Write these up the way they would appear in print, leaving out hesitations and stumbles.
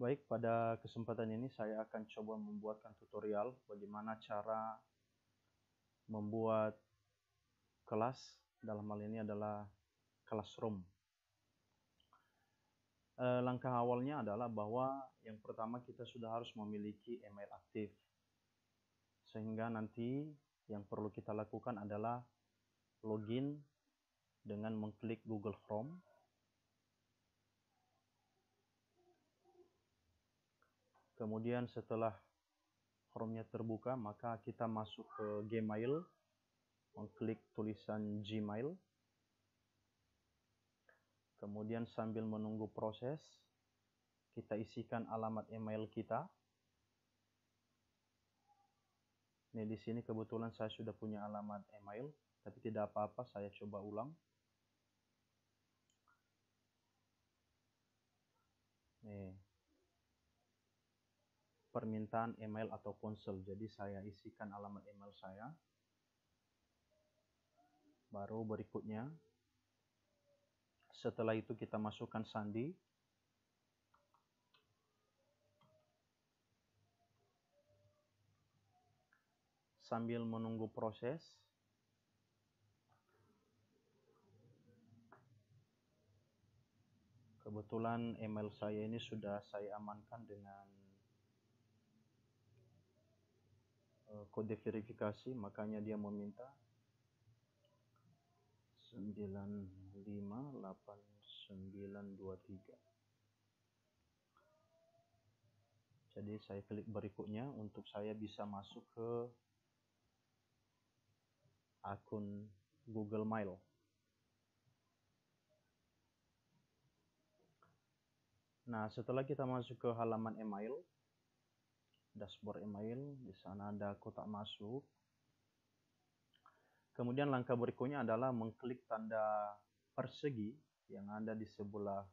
Baik, pada kesempatan ini saya akan coba membuatkan tutorial bagaimana cara membuat kelas, dalam hal ini adalah classroom. Langkah awalnya adalah bahwa yang pertama kita sudah harus memiliki email aktif. Sehingga nanti yang perlu kita lakukan adalah login dengan mengklik Google Chrome. Kemudian setelah Chrome-nya terbuka, maka kita masuk ke Gmail, mengklik tulisan Gmail. Kemudian sambil menunggu proses, kita isikan alamat email kita. Ini di sini kebetulan saya sudah punya alamat email, tapi tidak apa-apa, saya coba ulang. Nih, permintaan email atau ponsel. Jadi saya isikan alamat email saya. Baru berikutnya, setelah itu kita masukkan sandi. Sambil menunggu proses, kebetulan email saya ini sudah saya amankan dengan kode verifikasi, makanya dia meminta 958923. Jadi saya klik berikutnya untuk saya bisa masuk ke akun Google Mail. Nah, setelah kita masuk ke halaman email, dashboard email, di sana ada kotak masuk. Kemudian langkah berikutnya adalah mengklik tanda persegi yang ada di sebelah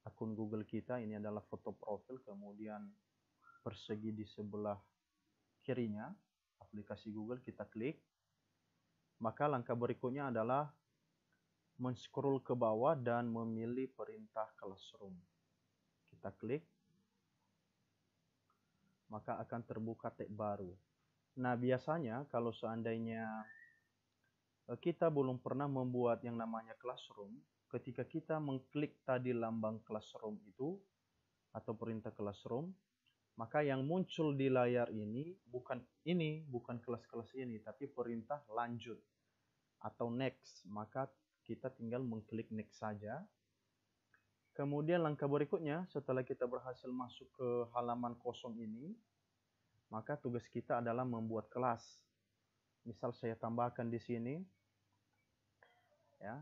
akun Google kita. Ini adalah foto profil, kemudian persegi di sebelah kirinya, aplikasi Google, kita klik. Maka langkah berikutnya adalah men-scroll ke bawah dan memilih perintah classroom. Kita klik, maka akan terbuka tab baru. Nah, biasanya kalau seandainya kita belum pernah membuat yang namanya classroom, ketika kita mengklik tadi lambang classroom itu atau perintah classroom, maka yang muncul di layar ini bukan kelas-kelas ini, tapi perintah lanjut atau next. Maka kita tinggal mengklik next saja. Kemudian langkah berikutnya, setelah kita berhasil masuk ke halaman kosong ini, maka tugas kita adalah membuat kelas. Misal saya tambahkan di sini, ya,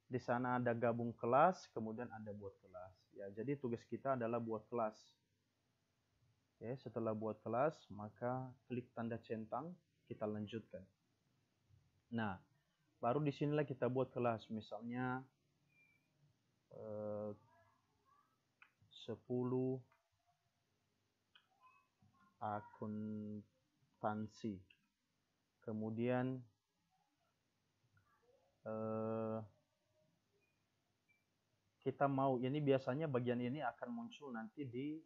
di sana ada gabung kelas, kemudian ada buat kelas. Ya, jadi tugas kita adalah buat kelas. Ya, setelah buat kelas, maka klik tanda centang, kita lanjutkan. Nah, baru disinilah kita buat kelas. Misalnya 10 akuntansi. Kemudian kita mau, ini biasanya bagian ini akan muncul nanti di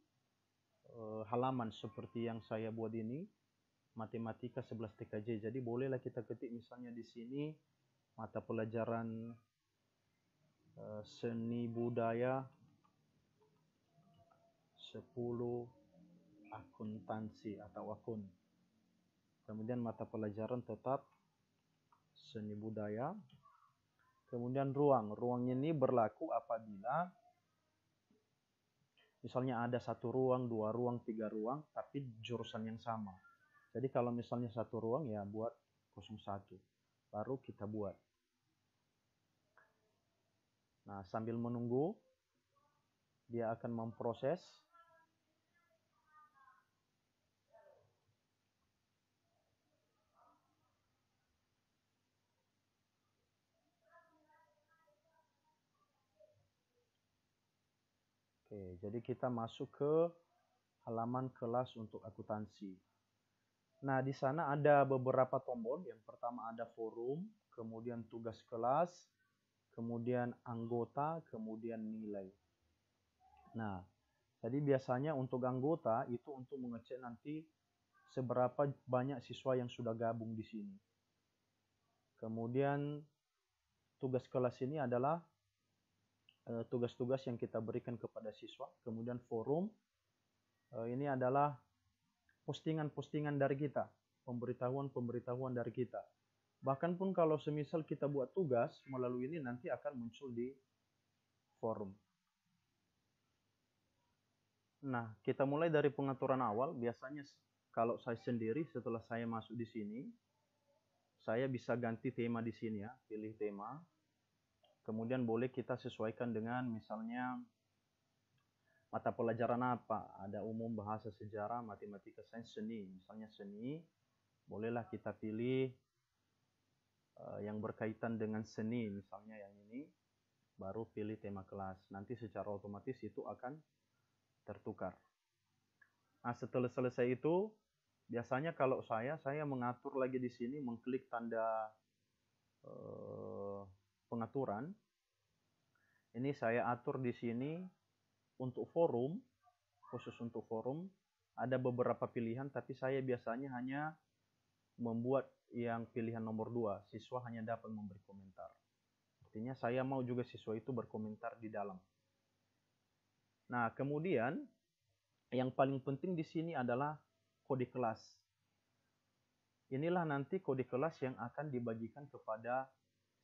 halaman seperti yang saya buat ini, matematika 11 TKJ. Jadi bolehlah kita ketik misalnya di sini mata pelajaran seni budaya 10 akuntansi atau akun. Kemudian mata pelajaran tetap seni budaya. Kemudian ruang ini berlaku apabila misalnya ada 1 ruang, 2 ruang, 3 ruang, tapi jurusan yang sama. Jadi kalau misalnya 1 ruang, ya buat 01. Baru kita buat. Nah, sambil menunggu, dia akan memproses. Oke, jadi kita masuk ke halaman kelas untuk akuntansi. Nah, di sana ada beberapa tombol. Yang pertama ada forum, kemudian tugas kelas, kemudian anggota, kemudian nilai. Nah, Jadi biasanya untuk anggota itu untuk mengecek nanti seberapa banyak siswa yang sudah gabung di sini. Kemudian tugas kelas ini adalah tugas-tugas yang kita berikan kepada siswa. Kemudian forum, ini adalah postingan-postingan dari kita, pemberitahuan-pemberitahuan dari kita. Bahkan pun kalau semisal kita buat tugas melalui ini nanti akan muncul di forum. Nah, kita mulai dari pengaturan awal. Biasanya kalau saya sendiri setelah saya masuk di sini, saya bisa ganti tema di sini ya, pilih tema. Kemudian boleh kita sesuaikan dengan misalnya mata pelajaran apa. Ada umum, bahasa, sejarah, matematika, sains, seni. Misalnya seni, bolehlah kita pilih yang berkaitan dengan seni, misalnya yang ini, baru pilih tema kelas. Nanti secara otomatis itu akan tertukar. Nah, setelah selesai itu, biasanya kalau saya mengatur lagi di sini, mengklik tanda pengaturan. Ini saya atur di sini untuk forum, khusus untuk forum, ada beberapa pilihan, tapi saya biasanya hanya membuat yang pilihan nomor 2, siswa hanya dapat memberi komentar. Artinya saya mau juga siswa itu berkomentar di dalam. Nah, kemudian yang paling penting di sini adalah kode kelas. Inilah nanti kode kelas yang akan dibagikan kepada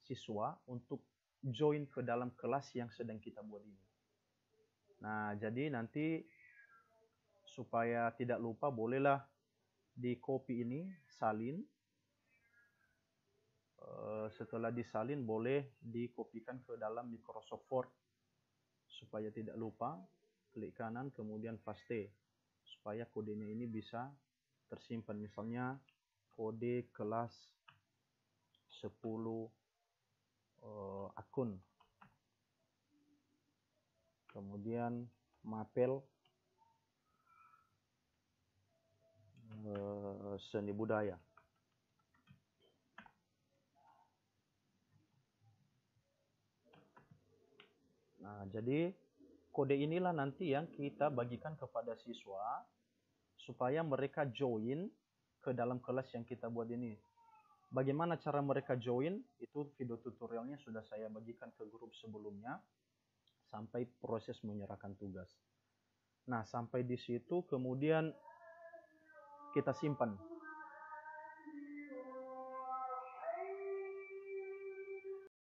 siswa untuk join ke dalam kelas yang sedang kita buat ini. Nah, jadi nanti supaya tidak lupa, bolehlah di copy ini, salin. Setelah disalin, boleh dikopikan ke dalam Microsoft Word supaya tidak lupa. Klik kanan, kemudian paste supaya kodenya ini bisa tersimpan. Misalnya kode kelas 10 akun. Kemudian mapel seni budaya. Nah, jadi kode inilah nanti yang kita bagikan kepada siswa supaya mereka join ke dalam kelas yang kita buat ini. Bagaimana cara mereka join? Itu video tutorialnya sudah saya bagikan ke grup sebelumnya sampai proses menyerahkan tugas. Nah, sampai di situ kemudian kita simpan